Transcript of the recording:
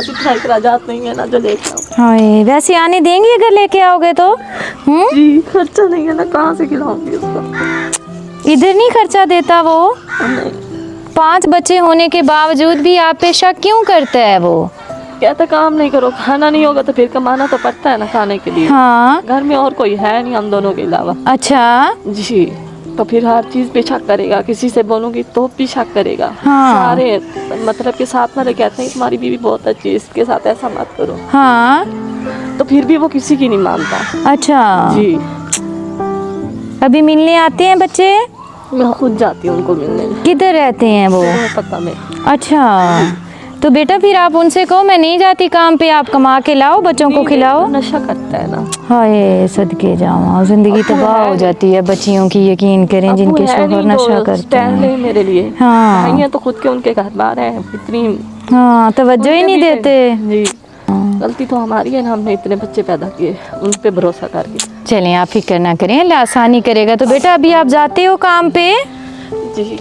अखराजात नहीं है ना जो लेके आओ। हाय, वैसे आने देंगी अगर लेके आओगे तो? जी खर्चा नहीं है ना, कहाँ से खिलाऊंगी उसको। इधर नहीं खर्चा देता वो? नहीं। 5 बच्चे होने के बावजूद भी आप पे शक क्यों करता है वो? कहता काम नहीं करो, खाना नहीं होगा तो फिर कमाना तो पड़ता है ना खाने के लिए। हाँ। घर में और कोई है नहीं हम दोनों के अलावा। अच्छा। जी, तो फिर हर चीज़ पे शक करेगा, किसी से बोलूँगी तो भी शक करेगा। हाँ। सारे मतलब के साथ में कहते हैं तुम्हारी बीवी बहुत अच्छी है, इसके साथ ऐसा मत करो। हाँ। तो फिर भी वो किसी की नहीं मानता। अच्छा जी। अभी मिलने आते हैं बच्चे? मैं खुद जाती हूँ उनको मिलने। किधर रहते हैं वो? पता में। अच्छा, तो बेटा फिर आप उनसे कहो मैं नहीं जाती काम पे, आप कमा के लाओ, बच्चों को खिलाओ। नशा करता है ना। हाय सदके जाऊँ, जिंदगी तबाह हो जाती है बच्चियों की। यकीन करें जिनके शोहर नशा करते हैं। मेरे लिए हाँ। भाई हैं तो खुद के उनके घर बार हैं इतनी। हाँ, तवज्जो ही नहीं देते। जी। गलती तो हमारी है ना, हमने इतने बच्चे पैदा किए उन पे भरोसा करके। चलें आप फिक्र ना करें, अल्लाह आसानी करेगा। तो बेटा अभी आप जाते हो काम पे? जी।